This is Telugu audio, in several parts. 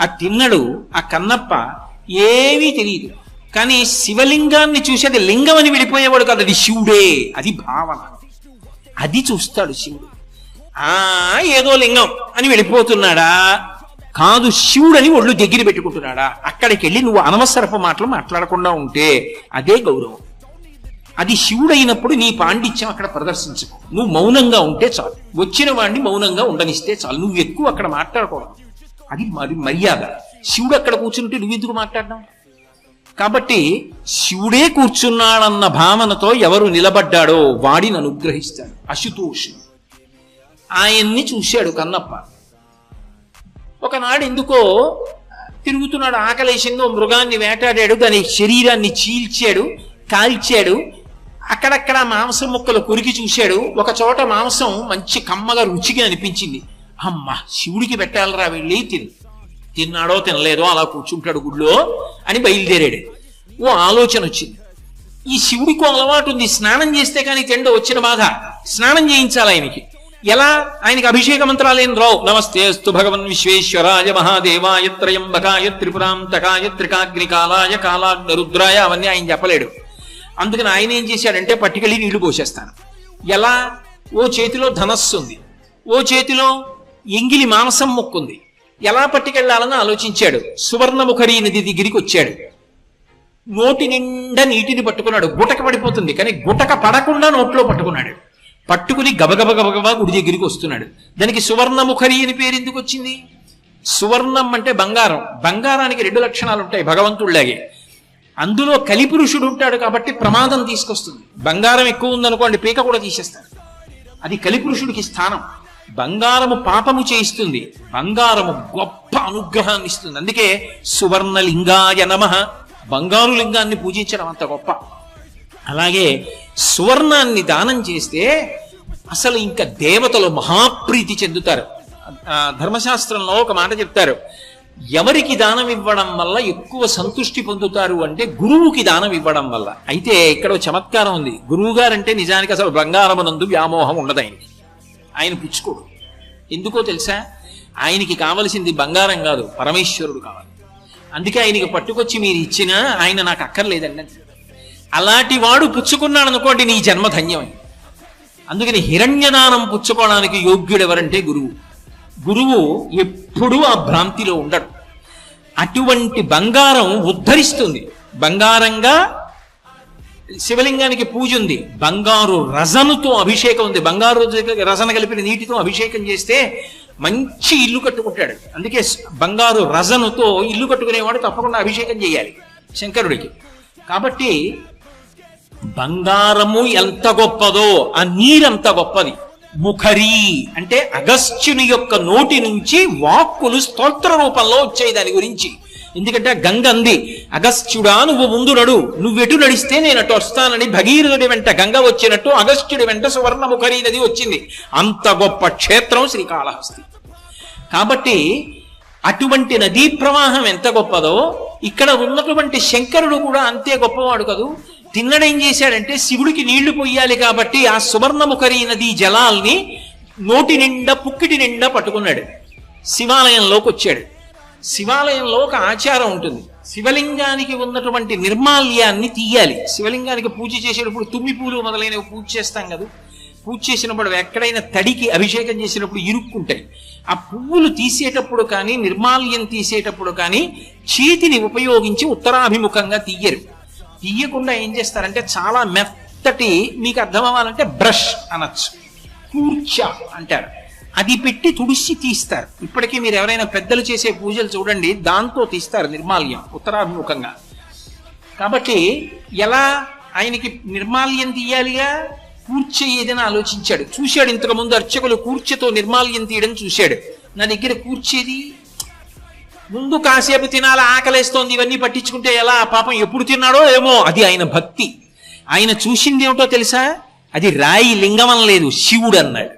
ఆ తిన్నడు ఆ కన్నప్ప ఏమీ తెలియదు. కానీ శివలింగాన్ని చూసి అది లింగం అని విడిపోయేవాడు కాదు, అది శివుడే, అది భావన. అది చూస్తాడు శివుడు. ఏదో లింగం అని వెళ్ళిపోతున్నాడా, కాదు శివుడని ఒళ్ళు దగ్గర పెట్టుకుంటున్నాడా, అక్కడికి వెళ్ళి నువ్వు అనవసరపు మాటలు మాట్లాడకుండా ఉంటే అదే గౌరవం. అది శివుడైనప్పుడు నీ పాండిత్యం అక్కడ ప్రదర్శించుకో. నువ్వు మౌనంగా ఉంటే చాలు, వచ్చిన వాడిని మౌనంగా ఉండనిస్తే చాలు, నువ్వు ఎక్కువ అక్కడ మాట్లాడకూడదు. అది మర్యాద. శివుడు అక్కడ కూర్చుంటే నువ్వెందుకు మాట్లాడడం? కాబట్టి శివుడే కూర్చున్నాడన్న భావనతో ఎవరు నిలబడ్డాడో వాడిని అనుగ్రహిస్తాడు. అశుతోషుడు ఆయన్ని చూశాడు కన్నప్ప. ఒకనాడు ఎందుకో తిరుగుతున్నాడు, ఆకలేసిందో మృగాన్ని వేటాడాడు, దాని శరీరాన్ని చీల్చాడు, కాల్చాడు. అక్కడక్కడ మాంసం ముక్కలు కొరికి చూశాడు. ఒక చోట మాంసం మంచి కమ్మగా రుచిగా అనిపించింది. అమ్మ, శివుడికి పెట్టాలరా, వెళ్ళి తిన్నాడో తినలేదో అలా కూర్చుంటాడు గుడిలో అని బయలుదేరాడు. ఓ ఆలోచన వచ్చింది. ఈ శివుడికి అలవాటు ఉంది, స్నానం చేస్తే కానీ తిండో వచ్చిన బాధ, స్నానం చేయించాలి ఆయనకి. ఎలా? ఆయనకి అభిషేక మంత్రాలేం రావు. నమస్తేస్తు భగవన్ విశ్వేశ్వరాయ మహాదేవాయ త్రయంబకాయ త్రిపురాంతకాయ త్రికాగ్నికాలాయ కాలాగ్నిరుద్రాయ అవన్నీ ఆయన చెప్పలేడు. అందుకని ఆయన ఏం చేశాడంటే పట్టుకెళ్ళి నీళ్లు పోసేస్తాను. ఎలా? ఓ చేతిలో ధనస్సు ఉంది, ఓ చేతిలో ఎంగిలి మాంసం మొక్కుంది. ఎలా పట్టుకెళ్లాలని ఆలోచించాడు. సువర్ణముఖరి నది దగ్గరికి వచ్చాడు. నోటి నిండా నీటిని పట్టుకున్నాడు. గుటక పడిపోతుంది, కానీ గుటక పడకుండా నోట్లో పట్టుకున్నాడు. పట్టుకుని గబగబా గుడి దగ్గరికి వస్తున్నాడు. దానికి సువర్ణముఖరి అని పేరు ఎందుకు వచ్చింది? సువర్ణం అంటే బంగారం. బంగారానికి 2 లక్షణాలు ఉంటాయి భగవంతుడిలాగే. అందులో కలిపురుషుడు ఉంటాడు కాబట్టి ప్రమాదం తీసుకొస్తుంది. బంగారం ఎక్కువ ఉందనుకోండి, పీక కూడా తీసేస్తారు. అది కలిపురుషుడికి స్థానం. బంగారము పాపము చేయిస్తుంది, బంగారము గొప్ప అనుగ్రహాన్ని ఇస్తుంది. అందుకే సువర్ణలింగాయ నమః, బంగారు లింగాన్ని పూజించడం అంత గొప్ప. అలాగే సువర్ణాన్ని దానం చేస్తే అసలు ఇంకా దేవతలు మహాప్రీతి చెందుతారు. ధర్మశాస్త్రంలో ఒక మాట చెప్తారు, ఎవరికి దానం ఇవ్వడం వల్ల ఎక్కువ సంతృష్టి పొందుతారు అంటే గురువుకి దానం ఇవ్వడం వల్ల. అయితే ఇక్కడ చమత్కారం ఉంది. గురువు గారంటే నిజానికి అసలు బంగారమునందు వ్యామోహం ఉండదు ఆయనకి. ఆయన పుచ్చుకోడు. ఎందుకో తెలుసా? ఆయనకి కావలసింది బంగారం కాదు, పరమేశ్వరుడు కావాలి. అందుకే ఆయనకి పట్టుకొచ్చి మీరు ఇచ్చినా ఆయన నాకు అక్కర్లేదండి. అలాంటి వాడు పుచ్చుకున్నాడు అనుకోండి, నీ జన్మ ధన్యమైంది. అందుకని హిరణ్యదానం పుచ్చుకోవడానికి యోగ్యుడు ఎవరంటే గురువు. గురువు ఎప్పుడూ ఆ భ్రాంతిలో ఉండడు. అటువంటి బంగారం ఉద్ధరిస్తుంది. బంగారంగా శివలింగానికి పూజ ఉంది. బంగారు రజనుతో అభిషేకం ఉంది. బంగారు రజన కలిపిన నీటితో అభిషేకం చేస్తే మంచి ఇల్లు కట్టుకుంటాడు. అందుకే బంగారు రజనుతో ఇల్లు కట్టుకునేవాడు తప్పకుండా అభిషేకం చేయాలి శంకరుడికి. కాబట్టి బంగారము ఎంత గొప్పదో ఆ నీరంత గొప్పది. ముఖరి అంటే అగస్త్యుని యొక్క నోటి నుంచి వాక్కులు స్తోత్ర రూపంలో వచ్చాయి దాని గురించి. ఎందుకంటే గంగ అంది, అగస్త్యుడా నువ్వు ముందు నడు, నువ్వెటు నడిస్తే నేను అటు వస్తానని. భగీరథుడి వెంట గంగ వచ్చినట్టు అగస్త్యుడి వెంట సువర్ణముఖరి నది వచ్చింది. అంత గొప్ప క్షేత్రం శ్రీకాళహస్తి. కాబట్టి అటువంటి నదీ ప్రవాహం ఎంత గొప్పదో ఇక్కడ ఉన్నటువంటి శంకరుడు కూడా అంతే గొప్పవాడు కదూ. తిన్నడేం చేశాడంటే శివుడికి నీళ్లు పొయ్యాలి కాబట్టి ఆ సువర్ణముఖరి నదీ జలాల్ని నోటి నిండా పుక్కిటి నిండా పట్టుకున్నాడు. శివాలయంలోకి వచ్చాడు. శివాలయంలో ఒక ఆచారం ఉంటుంది. శివలింగానికి ఉన్నటువంటి నిర్మాల్యాన్ని తీయాలి. శివలింగానికి పూజ చేసేటప్పుడు తుమ్మి పూలు మొదలైనవి పూజ చేస్తాం కదా. పూజ చేసినప్పుడు ఎక్కడైనా తడికి అభిషేకం చేసినప్పుడు ఇరుక్కుంటాయి. ఆ పువ్వులు తీసేటప్పుడు కానీ నిర్మాల్యం తీసేటప్పుడు కానీ చేతిని ఉపయోగించి ఉత్తరాభిముఖంగా తీయరు. తీయకుండా ఏం చేస్తారంటే చాలా మెత్తటి, మీకు అర్థం అవ్వాలంటే బ్రష్ అనొచ్చు, కూర్చ అంటారు, అది పెట్టి తుడిసి తీస్తారు. ఇప్పటికీ మీరు ఎవరైనా పెద్దలు చేసే పూజలు చూడండి, దాంతో తీస్తారు నిర్మాల్యం ఉత్తరాభిముఖంగా. కాబట్టి ఎలా ఆయనకి నిర్మాల్యం తీయాలిగా, కూర్చ ఏదని ఆలోచించాడు. చూశాడు, ఇంతకుముందు అర్చకులు కూర్చతో నిర్మాల్యం తీయడం చూశాడు. నా దగ్గర కూర్చేది ముందు కాసేపు తినాలా, ఆకలేస్తోంది, ఇవన్నీ పట్టించుకుంటే ఎలా, పాపం ఎప్పుడు తిన్నాడో ఏమో. అది ఆయన భక్తి. ఆయన చూసింది ఏమిటో తెలుసా? అది రాయి లింగం లేదు, శివుడు అన్నాడు.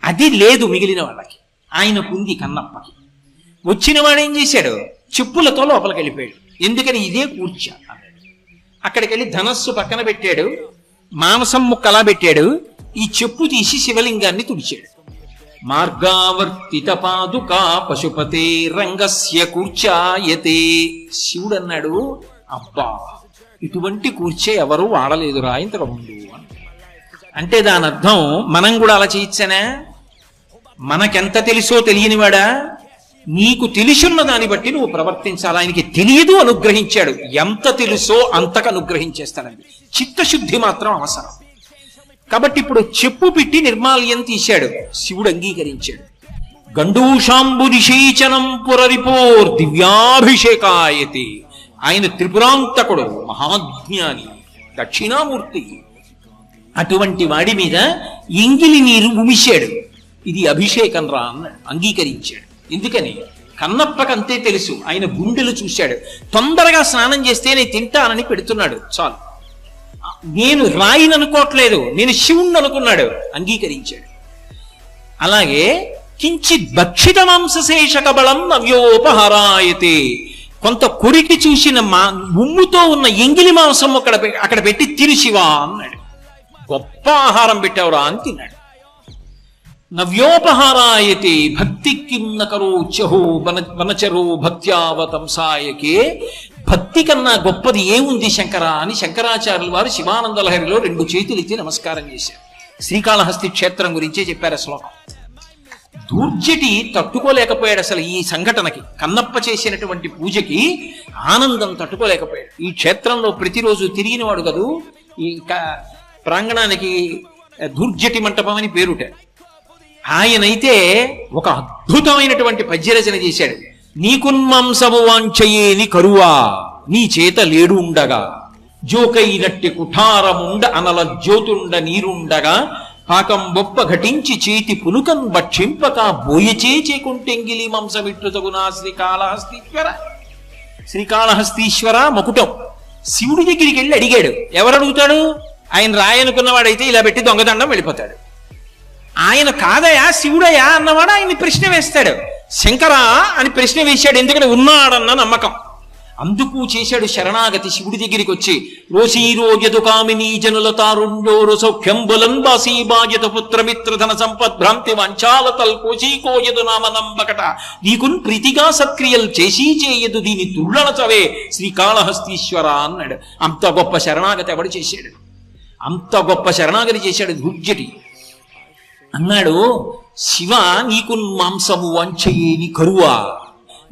అది లేదు మిగిలిన వాళ్ళకి, ఆయనకుంది కన్నప్పకి. వచ్చిన వాడు ఏం చేశాడు? చెప్పులతో లోపలికి వెళ్ళిపోయాడు. ఎందుకని? ఇదే కూర్చ అన్నాడు. అక్కడికి వెళ్ళి ధనస్సు పక్కన పెట్టాడు, మాంసం ముక్కలా పెట్టాడు, ఈ చెప్పు తీసి శివలింగాన్ని తుడిచాడు. మార్గావర్తిత పాదుకా పశుపతే రంగస్య కూర్చాయతే. శివుడు అన్నాడు, అబ్బా ఇటువంటి కూర్చే ఎవరు వాడలేదురా ఇంతకు ముందు. అంటే దాని అర్థం మనం కూడా అలా చేయొచ్చనా? మనకెంత తెలుసో తెలియనివాడా? నీకు తెలిసున్న దాన్ని బట్టి నువ్వు ప్రవర్తించాలి. ఆయనకి తెలియదు అనుగ్రహించాడు, ఎంత తెలుసో అంతకు అనుగ్రహించేస్తాడండి. చిత్తశుద్ధి మాత్రం అవసరం. కాబట్టి ఇప్పుడు చెప్పు పెట్టి నిర్మాల్యం తీశాడు, శివుడు అంగీకరించాడు. గండూషాంబు నిషేచనం పురరిపోర్ దివ్యాభిషేకాయతి. ఆయన త్రిపురాంతకుడు, మహాజ్ఞాని, దక్షిణామూర్తి. అటువంటి వాడి మీద ఎంగిలి నీరు ఉమిశాడు. ఇది అభిషేకం రా అన్నాడు, అంగీకరించాడు. ఎందుకని? కన్నప్పకంతే తెలుసు. ఆయన గుండెలు చూశాడు. తొందరగా స్నానం చేస్తే నేను తింటానని పెడుతున్నాడు, చాలు. నేను రాయిని అనుకోవట్లేదు, నేను శివుణ్ణి అనుకున్నాడు, అంగీకరించాడు. అలాగే కించిత్ భక్షిత మాంసశేషక బలం నవ్యోపహారాయతే. కొంత కొరికి చూసిన ఉమ్ముతో ఉన్న ఎంగిలి మాంసం అక్కడ పెట్టి తిను శివా అన్నాడు. గొప్ప ఆహారం పెట్టావురా అని తిన్నాడు. నవ్యోపహారాయతే భక్తి కిం నకరోచ్యహో వనచరో భక్త్యావతంసాయకే. భక్తి కన్నా గొప్పది ఏముంది శంకరా అని శంకరాచార్యుల వారు శివానంద లహరిలో 2 చేతులు ఎత్తి నమస్కారం చేశారు. శ్రీకాళహస్తి క్షేత్రం గురించే చెప్పారు శ్లోకం. దూర్జటి తట్టుకోలేకపోయాడు అసలు ఈ సంఘటనకి. కన్నప్ప చేసినటువంటి పూజకి ఆనందం తట్టుకోలేకపోయాడు. ఈ క్షేత్రంలో ప్రతిరోజు తిరిగినవాడు కదూ. ఈ ప్రాంగణానికి దూర్జటి మంటపం అని పేరుట. ఆయనైతే ఒక అద్భుతమైనటువంటి పద్యరచన చేశాడు. నీకున్మాంసము వాంఛయేని కరువా నీ చేత లేడు ఉండగా, జోకైనట్టి కుఠారముండ అనల జ్యోతుండ నీరుండగా, పాకం బొప్ప ఘటించి చేతి పునుకం భక్షింపక బోయచే చేకుంటెంగిలి మాంసమిట్టుతగునా శ్రీకాళహస్తీశ్వర. శ్రీకాళహస్తీశ్వర మకుటం. శివుడి దగ్గరికి వెళ్ళి అడిగాడు. ఎవరు అడుగుతాడు? ఆయన రాయనుకున్నవాడైతే ఇలా పెట్టి దొంగదండం వెళ్ళిపోతాడు. ఆయన కాదయా శివుడయా అన్నవాడు ఆయన్ని ప్రశ్న వేస్తాడు. శంకరా అని ప్రశ్న వేశాడు, ఎందుకంటే ఉన్నాడన్న నమ్మకం. అందుకు చేశాడు శరణాగతి. శివుడి దగ్గరికి వచ్చి రోషీరోగ్యతు కామినీ జనుల తారుణ్యోరు సౌఖ్యం బులన్ బాసీ బాధ్యత పుత్రమిత్రధన సంపద్భ్రాంతి వంచాలతల్ కోశీకోయదు నామ నంబకట నీకున్ ప్రీతిగా సత్క్రియలు చేసి చేయదు దీని తుళ్ళనచవే శ్రీకాళహస్తీశ్వర అన్నాడు. అంత గొప్ప శరణాగతి ఎవడు చేశాడు? అంత గొప్ప శరణాగతి చేశాడు దుర్జటి. అన్నాడు, శివ నీకు మాంసము వంచయేని కరువా.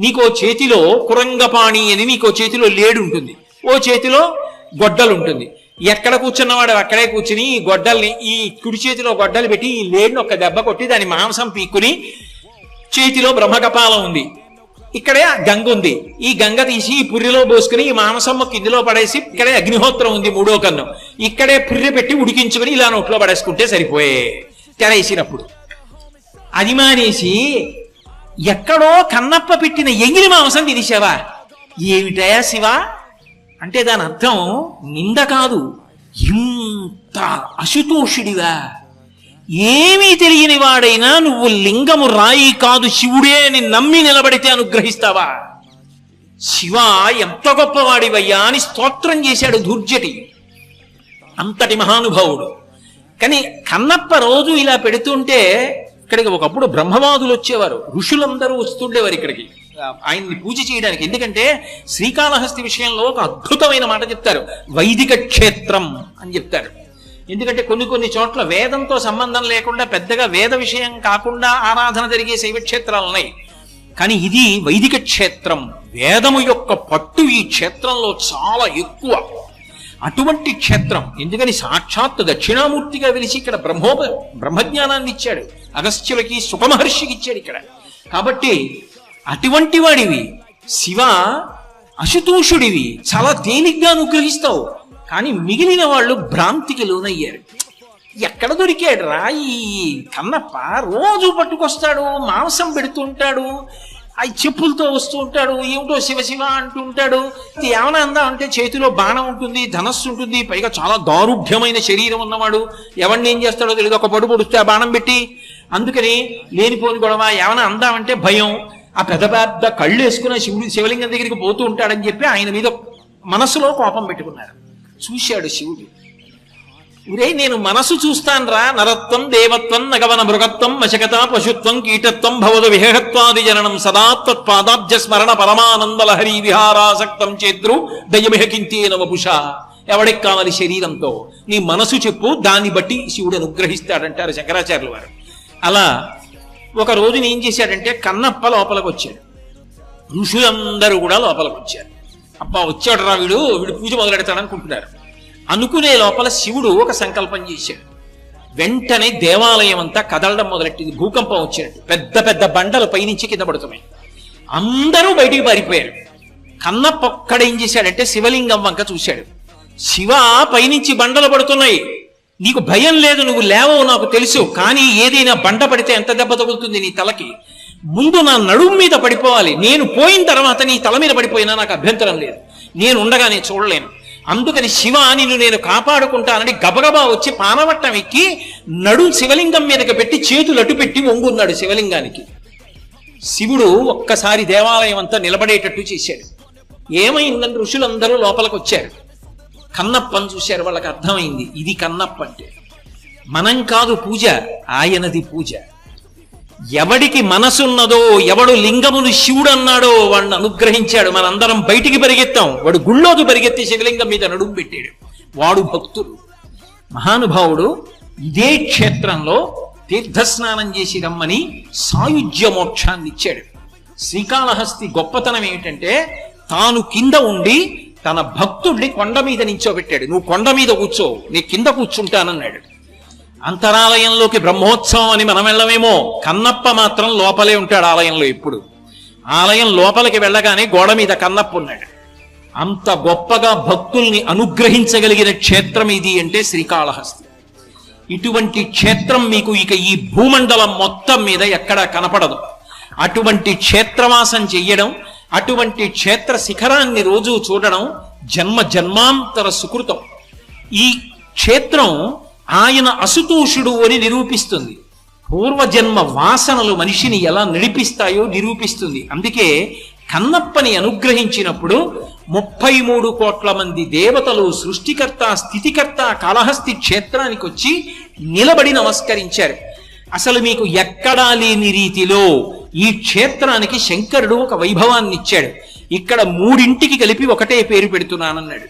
నీకో చేతిలో కురంగపాణి అని నీకో చేతిలో లేడు ఉంటుంది, ఓ చేతిలో గొడ్డలుంటుంది. ఎక్కడ కూర్చున్నవాడు అక్కడే కూర్చుని ఈ గొడ్డల్ని, ఈ కుడి చేతిలో గొడ్డలు పెట్టి ఈ లేడుని ఒక దెబ్బ కొట్టి దాని మాంసం పీక్కుని, చేతిలో బ్రహ్మకపాలం ఉంది, ఇక్కడే గంగ ఉంది, ఈ గంగ తీసి ఈ పుర్రెలో పోసుకుని ఈ మాంసం కిందిలో పడేసి, ఇక్కడే అగ్నిహోత్రం ఉంది 3వ కన్ను, ఇక్కడే పుర్రె పెట్టి ఉడికించుకుని ఇలా నోట్లో పడేసుకుంటే సరిపోయే. తెరేసినప్పుడు అది మానేసి ఎక్కడో కన్నప్ప పెట్టిన ఎంగిలి మాంసం తినేసావా? ఏమిటయా శివ అంటే దాని అర్థం నింద కాదు, ఇంత అశుతోషుడివా, ఏమీ తెలియని వాడైనా నువ్వు లింగము రాయి కాదు శివుడే అని నమ్మి నిలబడితే అనుగ్రహిస్తావా? శివ ఎంత గొప్పవాడివయ్యా అని స్తోత్రం చేశాడు దుర్జటి. అంతటి మహానుభావుడు. కానీ కన్నప్ప రోజు ఇలా పెడుతుంటే ఇక్కడికి ఒకప్పుడు బ్రహ్మవాదులు వచ్చేవారు, ఋషులందరూ వస్తుండేవారు ఇక్కడికి ఆయన్ని పూజ చేయడానికి. ఎందుకంటే శ్రీకాళహస్తి విషయంలో ఒక అద్భుతమైన మాట చెప్తారు, వైదిక క్షేత్రం అని చెప్తారు. ఎందుకంటే కొన్ని చోట్ల వేదంతో సంబంధం లేకుండా పెద్దగా వేద విషయం కాకుండా ఆరాధన జరిగే శైవ క్షేత్రాలు ఉన్నాయి. కానీ ఇది వైదిక క్షేత్రం. వేదము యొక్క పట్టు ఈ క్షేత్రంలో చాలా ఎక్కువ. అటువంటి క్షేత్రం. ఎందుకని సాక్షాత్ దక్షిణామూర్తిగా వెలిసి ఇక్కడ బ్రహ్మజ్ఞానాన్ని ఇచ్చాడు, అగస్త్యులకి సుఖమహర్షికి ఇచ్చాడు ఇక్కడ. కాబట్టి అటువంటి వాడివి శివ, అశుతోషుడివి, చాలా తేలిగ్గా అనుగ్రహిస్తావు. కానీ మిగిలిన వాళ్ళు భ్రాంతికి లోనయ్యారు. ఎక్కడ దొరికాడు రా ఈ కన్నప్ప? రోజు పట్టుకొస్తాడు, మాంసం పెడుతుంటాడు, అవి చెప్పులతో వస్తూ ఉంటాడు, ఏమిటో శివ శివ అంటూ ఉంటాడు. ఏమైనా అందా అంటే చేతిలో బాణం ఉంటుంది, ధనస్సు ఉంటుంది, పైగా చాలా దారుఢ్యమైన శరీరం ఉన్నవాడు. ఎవరిని ఏం చేస్తాడో తెలియదు, ఒక పడు పొడిస్తే ఆ బాణం పెట్టి. అందుకని లేనిపోని గొడవ. ఏమైనా అందామంటే భయం. ఆ పెద్ద పెద్ద కళ్ళు వేసుకున్న శివలింగం దగ్గరికి పోతూ ఉంటాడని చెప్పి ఆయన మీద మనసులో కోపం పెట్టుకున్నారు. చూశాడు శివుడు, ఒరే నేను మనసు చూస్తాన్రా, నరత్వం దేవత్వం నగవన మృగత్వం మశకత పశుత్వం కీటత్వం భవద విహత్వాది జననం సదా త్వత్పాదాబ్జ స్మరణ పరమానంద లహరి విహారాసక్తం చేద్రు దయమిహ కింతేన వపుష. ఎవడికి కావాలి శరీరంతో? నీ మనసు చెప్పు, దాన్ని బట్టి శివుడు అనుగ్రహిస్తాడంటారు శంకరాచార్యుల వారు. అలా ఒక రోజున ఏం చేశాడంటే కన్నప్ప లోపలికి వచ్చాడు. ఋషులందరూ కూడా లోపలికి వచ్చారు. అబ్బా వచ్చాడు రా వీడు పూజ మొదలెడతాడనుకుంటున్నారు. అనుకునే లోపల శివుడు ఒక సంకల్పం చేశాడు. వెంటనే దేవాలయం అంతా కదలడం మొదలెట్టింది. భూకంపం వచ్చినట్టు పెద్ద పెద్ద బండలు పైనుంచి కింద పడుతున్నాయి. అందరూ బయటికి పారిపోయారు. కన్నప్ప ఒక్కడేం చేశాడంటే శివలింగం వంక చూశాడు. శివ, పైనుంచి బండలు పడుతున్నాయి, నీకు భయం లేదు, నువ్వు లేవో నాకు తెలుసు, కానీ ఏదైనా బండ పడితే ఎంత దెబ్బ తగులుతుంది నీ తలకి? ముందు నా నడుము మీద పడిపోవాలి, నేను పోయిన తర్వాత నీ తల మీద పడిపోయినా నాకు అభ్యంతరం లేదు, నేను ఉండగానే చూడలేను. అందుకని శివ నిన్ను నేను కాపాడుకుంటానని గబగబా వచ్చి పానవట్టం ఎక్కి నడుం శివలింగం మీదకి పెట్టి చేతులు అటు పెట్టి వంగున్నాడు శివలింగానికి. శివుడు ఒక్కసారి దేవాలయం అంతా నిలబడేటట్టు చేశాడు. ఏమైందని ఋషులందరూ లోపలికి వచ్చారు. కన్నప్పని చూశారు. వాళ్ళకి అర్థమైంది, ఇది కన్నప్ప అంటే. మనం కాదు పూజ, ఆయనది పూజ. ఎవడికి మనసున్నదో, ఎవడు లింగమును శివుడు అన్నాడో వాడిని అనుగ్రహించాడు. మనందరం బయటికి పరిగెత్తాం, వాడు గుళ్ళోకి పరిగెత్తి శివలింగం మీద నడుము పెట్టాడు. వాడు భక్తుడు, మహానుభావుడు. ఇదే క్షేత్రంలో తీర్థస్నానం చేసి రమ్మని సాయుజ్య మోక్షాన్ని ఇచ్చాడు. శ్రీకాళహస్తి గొప్పతనం ఏమిటంటే తాను కింద ఉండి తన భక్తుడిని కొండ మీద నించోబెట్టాడు. నువ్వు కొండ మీద కూర్చో, నీ కింద కూర్చుంటానన్నాడు. అంతరాలయంలోకి బ్రహ్మోత్సవం అని మనం వెళ్ళమేమో, కన్నప్ప మాత్రం లోపలే ఉంటాడు ఆలయంలో. ఎప్పుడు ఆలయం లోపలికి వెళ్ళగానే గోడ మీద కన్నప్ప ఉన్నాడు. అంత గొప్పగా భక్తుల్ని అనుగ్రహించగలిగిన క్షేత్రం ఇది అంటే శ్రీకాళహస్తి. ఇటువంటి క్షేత్రం మీకు ఇక ఈ భూమండలం మొత్తం మీద ఎక్కడా కనపడదు. అటువంటి క్షేత్రవాసం చెయ్యడం, అటువంటి క్షేత్ర శిఖరాన్ని రోజు చూడడం జన్మ జన్మాంతర సుకృతం. ఈ క్షేత్రం ఆయన అసుతోషుడు అని నిరూపిస్తుంది. పూర్వజన్మ వాసనలు మనిషిని ఎలా నడిపిస్తాయో నిరూపిస్తుంది. అందుకే కన్నప్పని అనుగ్రహించినప్పుడు 33 కోట్ల మంది దేవతలు, సృష్టికర్త స్థితికర్త కాళహస్తి క్షేత్రానికి వచ్చి నిలబడి నమస్కరించారు. అసలు మీకు ఎక్కడా లేని రీతిలో ఈ క్షేత్రానికి శంకరుడు ఒక వైభవాన్ని ఇచ్చాడు. ఇక్కడ మూడింటికి కలిపి ఒకటే పేరు పెడుతున్నానన్నాడు.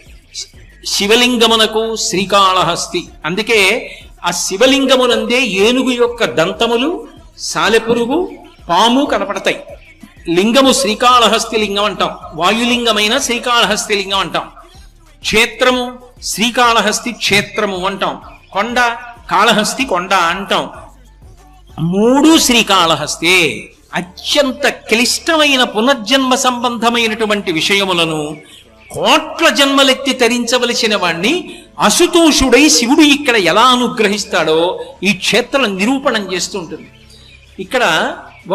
శివలింగమునకు శ్రీకాళహస్తి. అందుకే ఆ శివలింగమునందే ఏనుగు యొక్క దంతములు, సాలెపురుగు, పాము కనపడతాయి. లింగము శ్రీకాళహస్తి లింగం అంటాం, వాయులింగమైన శ్రీకాళహస్తి లింగం అంటాం. క్షేత్రము శ్రీకాళహస్తి క్షేత్రము అంటాం, కొండ కాళహస్తి కొండ అంటాం. మూడు శ్రీకాళహస్తే. అత్యంత క్లిష్టమైన పునర్జన్మ సంబంధమైనటువంటి విషయములను కోట్ల జన్మలెత్తి తరించవలసిన వాణ్ణి అసుతోషుడై శివుడు ఇక్కడ ఎలా అనుగ్రహిస్తాడో ఈ క్షేత్రం నిరూపణం చేస్తుంటుంది. ఇక్కడ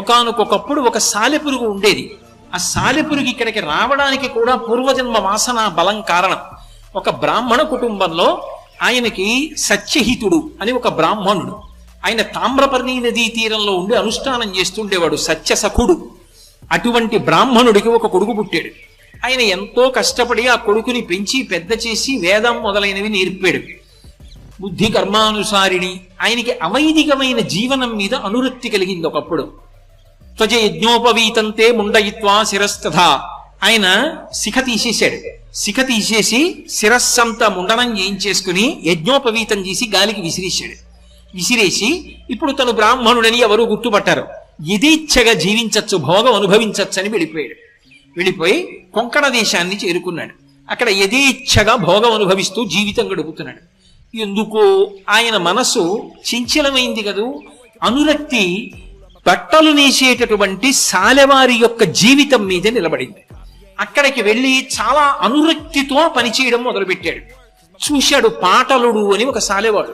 ఒకానొకప్పుడు ఒక సాలెపురుగు ఉండేది. ఆ సాలెపురుగు ఇక్కడికి రావడానికి కూడా పూర్వజన్మ వాసన బలం కారణం. ఒక బ్రాహ్మణ కుటుంబంలో ఆయనకి సత్యహితుడు అని ఒక బ్రాహ్మణుడు, ఆయన తామ్రపర్ణి నదీ తీరంలో ఉండి అనుష్ఠానం చేస్తుండేవాడు, సత్యసఖుడు. అటువంటి బ్రాహ్మణుడికి ఒక కొడుకు పుట్టాడు. ఆయన ఎంతో కష్టపడి ఆ కొడుకుని పెంచి పెద్ద చేసి వేదం మొదలైనవి నేర్పాడు. బుద్ధి కర్మానుసారిణి. ఆయనకి అవైదికమైన జీవనం మీద అనురక్తి కలిగింది. ఒకప్పుడు త్వజ యజ్ఞోపవీతంతే ముండయిత్వా శిరస్తథా. ఆయన శిఖ తీసేశాడు. శిఖ తీసేసి శిరస్సంతా ముండనం చేయించేసుకుని యజ్ఞోపవీతం చేసి గాలికి విసిరేసి ఇప్పుడు తను బ్రాహ్మణుడని ఎవరు గుర్తుపట్టారు. యథేచ్ఛగా జీవించచ్చు, భోగం అనుభవించచ్చు అని వెళ్ళిపోయి కొంకణ దేశాన్ని చేరుకున్నాడు. అక్కడ యథేచ్ఛగా భోగం అనుభవిస్తూ జీవితం గడుపుతున్నాడు. ఎందుకో ఆయన మనసు చంచలమైంది కదూ. అనురక్తి బట్టలు నేసేటటువంటి సాలెవారి యొక్క జీవితం మీద నిలబడింది. అక్కడికి వెళ్ళి చాలా అనురక్తితో పనిచేయడం మొదలుపెట్టాడు. చూశాడు పాటలుడు అని ఒక సాలెవాడు.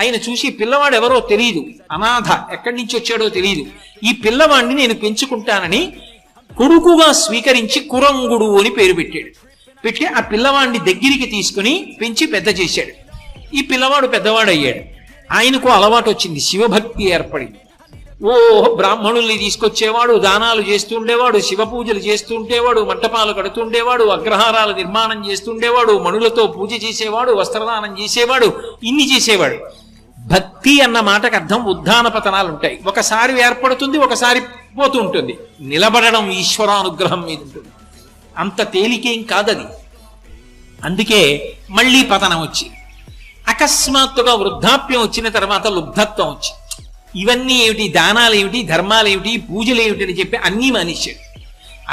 ఆయన చూసి పిల్లవాడు ఎవరో తెలియదు, అనాథ, ఎక్కడి నుంచి వచ్చాడో తెలియదు, ఈ పిల్లవాడిని నేను పెంచుకుంటానని కొడుకుగా స్వీకరించి కురంగుడు అని పేరు పెట్టి ఆ పిల్లవాడిని దగ్గరికి తీసుకుని పెంచి పెద్ద చేశాడు. ఈ పిల్లవాడు పెద్దవాడు అయ్యాడు. ఆయనకు అలవాటు వచ్చింది, శివభక్తి ఏర్పడింది. ఓ బ్రాహ్మణుల్ని తీసుకొచ్చేవాడు, దానాలు చేస్తుండేవాడు, శివ పూజలు చేస్తుండేవాడు, మంటపాలు కడుతుండేవాడు, అగ్రహారాలు నిర్మాణం చేస్తుండేవాడు, మణులతో పూజ చేసేవాడు, వస్త్రదానం చేసేవాడు, ఇన్ని చేసేవాడు. భక్తి అన్న మాటకు అర్థం ఉద్ధాన పతనాలు ఉంటాయి. ఒకసారి ఏర్పడుతుంది, ఒకసారి పోతూ ఉంటుంది. నిలబడడం ఈశ్వరానుగ్రహం మీద ఉంటుంది. అంత తేలికేం కాదది. అందుకే మళ్ళీ పతనం వచ్చింది. అకస్మాత్తుగా వృద్ధాప్యం వచ్చిన తర్వాత లుబ్ధత్వం వచ్చింది. ఇవన్నీ ఏమిటి, దానాలు ఏమిటి, ధర్మాలు ఏమిటి, పూజలు ఏమిటి అని చెప్పి అన్నీ మానేశాడు.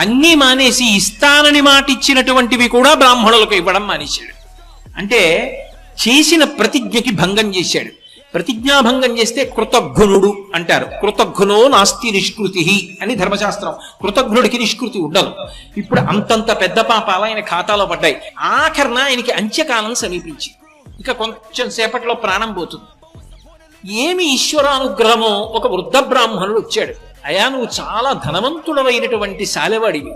అన్నీ మానేసి ఇస్తానని మాట ఇచ్చినటువంటివి కూడా బ్రాహ్మణులకు ఇవ్వడం మానేశాడు. అంటే చేసిన ప్రతిజ్ఞకి భంగం చేశాడు. ప్రతిజ్ఞాభంగం చేస్తే కృతఘ్నుడు అంటారు. కృతఘ్నో నాస్తి నిష్కృతి అని ధర్మశాస్త్రం. కృతఘ్నుడికి నిష్కృతి ఉండదు. ఇప్పుడు అంతంత పెద్ద పాపాలు ఆయన ఖాతాలో పడ్డాయి. ఆఖరణ ఆయనకి అంత్యకాలం సమీపించింది. ఇక కొంచెం సేపట్లో ప్రాణం పోతుంది. ఏమి ఈశ్వరానుగ్రహమో, ఒక వృద్ధ బ్రాహ్మణుడు వచ్చాడు. అయా, నువ్వు చాలా ధనవంతుడమైనటువంటి శాలెవాడివి.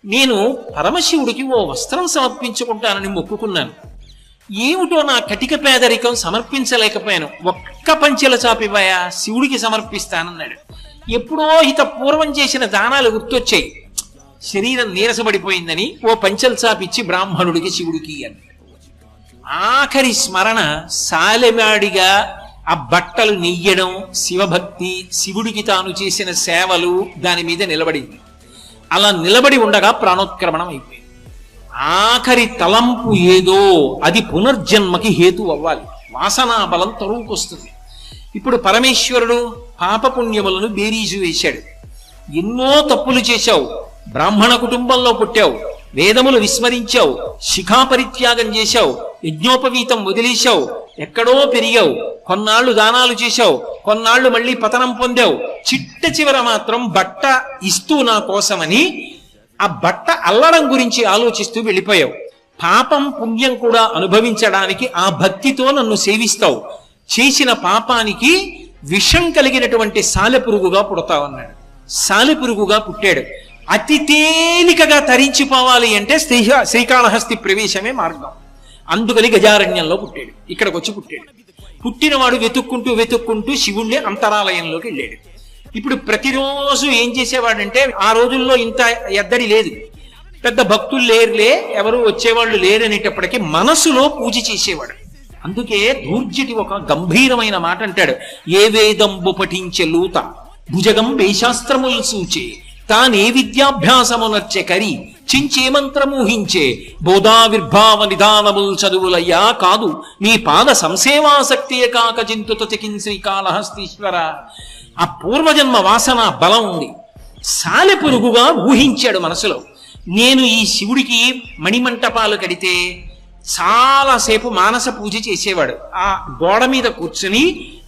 నేను పరమశివుడికి ఓ వస్త్రం సమర్పించుకుంటానని మొక్కుకున్నాను. ఏమిటో నా కటిక పేదరికం సమర్పించలేకపోయాను. ఒక్క పంచెల చాపివ్వయా, శివుడికి సమర్పిస్తానన్నాడు. ఎప్పుడో హిత పూర్వం చేసిన దానాలు గుర్తొచ్చాయి. శరీరం నీరసపడిపోయిందని ఓ పంచెల చాపిచ్చి బ్రాహ్మణుడికి శివుడికి అన్నాడు. ఆఖరి స్మరణ సాలెవాడిగా ఆ బట్టలు నెయ్యడం, శివభక్తి, శివుడికి తాను చేసిన సేవలు దాని మీద నిలబడింది. అలా నిలబడి ఉండగా ప్రాణోత్క్రమణం అయిపోయింది. ఆఖరి తలంపు ఏదో అది పునర్జన్మకి హేతు అవ్వాలి. వాసనా బలం తరువుకొస్తుంది. ఇప్పుడు పరమేశ్వరుడు పాపపుణ్యములను బేరీజు వేశాడు. ఎన్నో తప్పులు చేశావు, బ్రాహ్మణ కుటుంబంలో పుట్టావు, వేదములు విస్మరించావు, శిఖాపరిత్యాగం చేశావు, యజ్ఞోపవీతం వదిలేశావు, ఎక్కడో పెరిగావు, కొన్నాళ్లు దానాలు చేశావు, కొన్నాళ్లు మళ్ళీ పతనం పొందావు. చిట్ట చివర మాత్రం బట్ట ఇస్తూ నా కోసమని ఆ బట్ట అల్లడం గురించి ఆలోచిస్తూ వెళ్ళిపోయావు. పాపం పుణ్యం కూడా అనుభవించడానికి ఆ భక్తితో నన్ను సేవిస్తావు. చేసిన పాపానికి విషం కలిగినటువంటి సాలెపురుగుగా పుడతావన్నాడు. సాలెపురుగుగా పుట్టాడు. అతి తేలికగా తరించిపోవాలి అంటే శ్రీకాళహస్తి ప్రవేశమే మార్గం. అందుకని గజారణ్యంలో పుట్టాడు. ఇక్కడికి వచ్చి పుట్టాడు. పుట్టినవాడు వెతుక్కుంటూ వెతుక్కుంటూ శివుణ్ణి అంతరాలయంలోకి వెళ్ళాడు. ఇప్పుడు ప్రతిరోజు ఏం చేసేవాడంటే, ఆ రోజుల్లో ఇంత ఎద్దడి లేదు, పెద్ద భక్తులు లేరులే, ఎవరు వచ్చేవాళ్ళు లేరనేటప్పటికీ మనసులో పూజ చేసేవాడు. అందుకే దూర్జటి ఒక గంభీరమైన మాట అంటాడు. ఏ వేదంబు పఠించే లూత భుజగం వేశాస్త్రములు సూచే తానే విద్యాభ్యాసమునర్చె కరి చించే మంత్రమూహించే బోధావిర్భావ నిదానముల్ చదువులయ్యా కాదు నీ పాద సంసేవాసక్తియ కాక చింతుత చికిన్ శ్రీకాళహస్తీశ్వర. ఆ పూర్వజన్మ వాసన బలం ఉంది. సాలెపురుగుగా ఊహించాడు మనసులో. నేను ఈ శివుడికి మణిమంటపాలు కడితే చాలాసేపు మానస పూజ చేసేవాడు. ఆ గోడ మీద కూర్చుని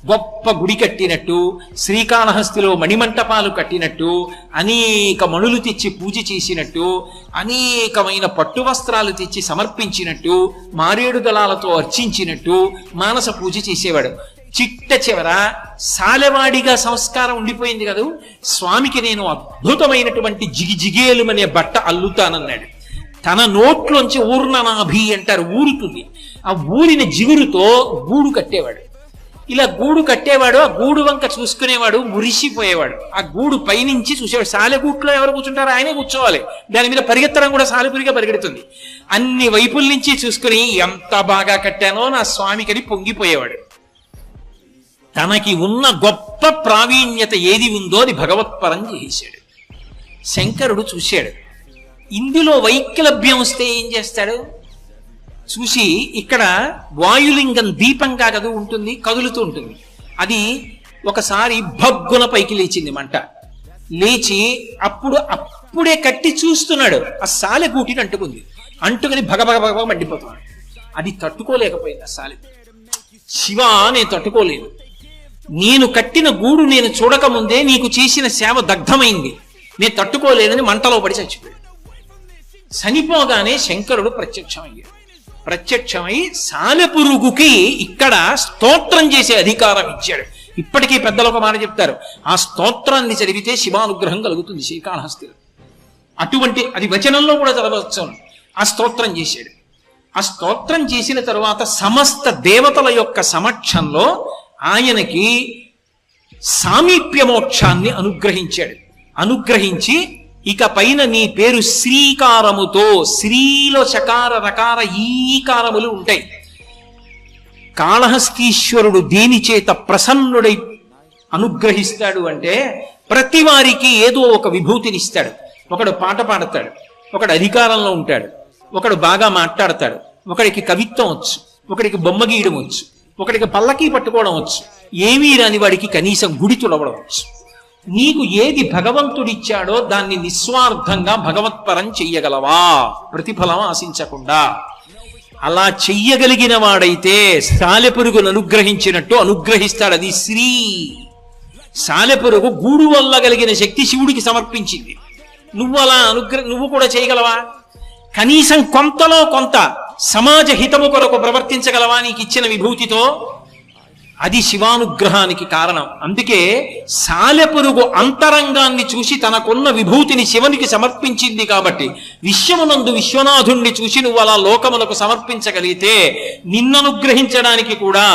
గొప్ప గుడి కట్టినట్టు, శ్రీకాళహస్తిలో మణిమంటపాలు కట్టినట్టు, అనేక మణులు తెచ్చి పూజ చేసినట్టు, అనేకమైన పట్టు వస్త్రాలు తెచ్చి సమర్పించినట్టు, మారేడు దళాలతో అర్చించినట్టు మానస పూజ చేసేవాడు. చిట్ట చివర సాలెవాడిగా సంస్కారం ఉండిపోయింది కదా, స్వామికి నేను అద్భుతమైనటువంటి జిగిజిగేలుమనే బట్ట అల్లుతానన్నాడు. తన నోట్లోంచి ఊర్ణనాభి అంటారు, ఊరుతుంది. ఆ ఊరిన జిగురుతో గూడు కట్టేవాడు. ఇలా గూడు కట్టేవాడు. ఆ గూడు వంక చూసుకునేవాడు, మురిసిపోయేవాడు. ఆ గూడు పైనుంచి చూసేవాడు. సాలెగూట్లో ఎవరు కూర్చుంటారో ఆయనే కూర్చోవాలి. దాని మీద పరిగెత్తడం కూడా సాలెపురిగా పరిగెడుతుంది. అన్ని వైపుల నుంచి చూసుకుని ఎంత బాగా కట్టానో నా స్వామికని పొంగిపోయేవాడు. తనకి ఉన్న గొప్ప ప్రావీణ్యత ఏది ఉందో అది భగవత్పరం చేశాడు. శంకరుడు చూశాడు. ఇందులో వైక్లభ్యం వస్తే ఏం చేస్తాడు చూసి, ఇక్కడ వాయులింగం దీపంగా కదు ఉంటుంది, కదులుతూ ఉంటుంది. అది ఒకసారి భగ్గున పైకి లేచింది మంట. లేచి అప్పుడే కట్టి చూస్తున్నాడు. ఆ సాలెగూటిని అంటుకుని భగభగ భగ మండిపోతున్నాడు. అది తట్టుకోలేకపోయింది ఆ సాలె. శివ, నేను తట్టుకోలేను. నేను కట్టిన గూడు నేను చూడకముందే నీకు చేసిన సేవ దగ్ధమైంది. నేను తట్టుకోలేదని మంటలో పడి చచ్చిపోయాడు. చనిపోగానే శంకరుడు ప్రత్యక్షమై సాలెపురుగుకి ఇక్కడ స్తోత్రం చేసే అధికారం ఇచ్చాడు. ఇప్పటికీ పెద్దలు ఒక మాట చెప్తారు, ఆ స్తోత్రాన్ని చదివితే శివానుగ్రహం కలుగుతుంది శ్రీకాళహస్తిలో. అటువంటి అది వచనంలో కూడా చదవచ్చు. ఆ స్తోత్రం చేశాడు. ఆ స్తోత్రం చేసిన తరువాత సమస్త దేవతల యొక్క సమక్షంలో ఆయనకి సామీప్య మోక్షాన్ని అనుగ్రహించాడు. అనుగ్రహించి ఇక పైన నీ పేరు శ్రీకారముతో, శ్రీలో చకార రకార ఈకారములు ఉంటాయి. కాళహస్తీశ్వరుడు దేని చేత ప్రసన్నుడై అనుగ్రహిస్తాడు అంటే ప్రతి వారికి ఏదో ఒక విభూతినిస్తాడు. ఒకడు పాట పాడతాడు, ఒకడు అధికారంలో ఉంటాడు, ఒకడు బాగా మాట్లాడతాడు, ఒకడికి కవిత్వం వచ్చు, ఒకడికి బొమ్మ గీయడం వచ్చు, ఒకడికి పల్లకీ పట్టుకోవడం వచ్చు, ఏమీ రాని వాడికి కనీసం గుడి తుడవడం వచ్చు. నీకు ఏది భగవంతుడిచ్చాడో దాన్ని నిస్వార్థంగా భగవత్పరం చెయ్యగలవా, ప్రతిఫలం ఆశించకుండా? అలా చెయ్యగలిగిన వాడైతే సాలెపురుగును అనుగ్రహించినట్టు అనుగ్రహిస్తాడు. అది శ్రీ. సాలెపురుగు గూడు వల్ల కలిగిన శక్తి శివుడికి సమర్పించింది. నువ్వు అలా నువ్వు కూడా చేయగలవా? కనీసం కొంతలో కొంత సమాజ హితము కొరకు ప్రవర్తించగలవా నీకు ఇచ్చిన విభూతితో? అది శివానుగ్రహానికి కారణం. అందుకే సాలెపురుగు అంతరంగాన్ని చూసి తనకున్న విభూతిని శివునికి సమర్పించింది కాబట్టి విశ్వమునందు విశ్వనాథుణ్ణి చూసి నువ్వు అలా లోకములకు సమర్పించగలిగితే నిన్ననుగ్రహించడానికి కూడా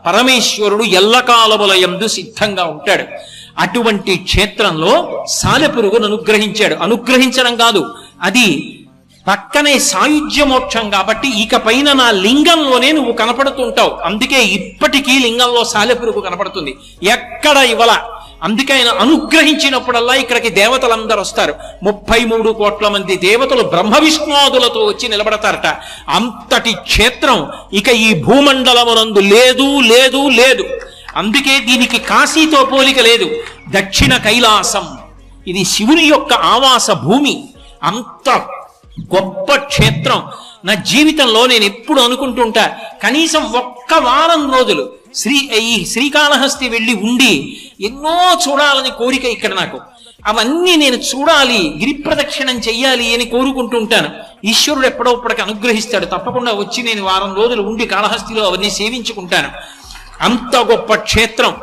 పరమేశ్వరుడు ఎల్లకాలములయందు సిద్ధంగా ఉంటాడు. అటువంటి క్షేత్రంలో సాలెపురుగును అనుగ్రహించాడు. అనుగ్రహించడం కాదు, అది పక్కనే సాయుధ్య మోక్షం కాబట్టి ఇక పైన నా లింగంలోనే నువ్వు కనపడుతుంటావు. అందుకే ఇప్పటికీ లింగంలో సాలెపురుగు కనపడుతుంది, ఎక్కడ ఇవ్వాల. అందుకే ఆయన అనుగ్రహించినప్పుడల్లా ఇక్కడికి దేవతలందరూ వస్తారు. 33 కోట్ల మంది దేవతలు బ్రహ్మ విష్ణువాదులతో వచ్చి నిలబడతారట. అంతటి క్షేత్రం ఇక ఈ భూమండలమునందు లేదు లేదు లేదు. అందుకే దీనికి కాశీతో పోలిక లేదు. దక్షిణ కైలాసం ఇది శివుని యొక్క ఆవాస భూమి. అంత గొప్ప క్షేత్రం. నా జీవితంలో నేను ఎప్పుడు అనుకుంటుంటా, కనీసం ఒక్క వారం రోజులు ఈ శ్రీకాళహస్తి వెళ్ళి ఉండి ఎన్నో చూడాలని కోరిక ఇక్కడ నాకు. అవన్నీ నేను చూడాలి, గిరి ప్రదక్షిణం చెయ్యాలి అని కోరుకుంటుంటాను. ఈశ్వరుడు ఎప్పుడోప్పటికి అనుగ్రహిస్తాడు. తప్పకుండా వచ్చి నేను వారం రోజులు ఉండి కాళహస్తిలో అవన్నీ సేవించుకుంటాను. అంత గొప్ప క్షేత్రం.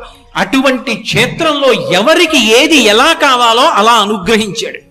అటువంటి క్షేత్రంలో ఎవరికి ఏది ఎలా కావాలో అలా అనుగ్రహించాడు.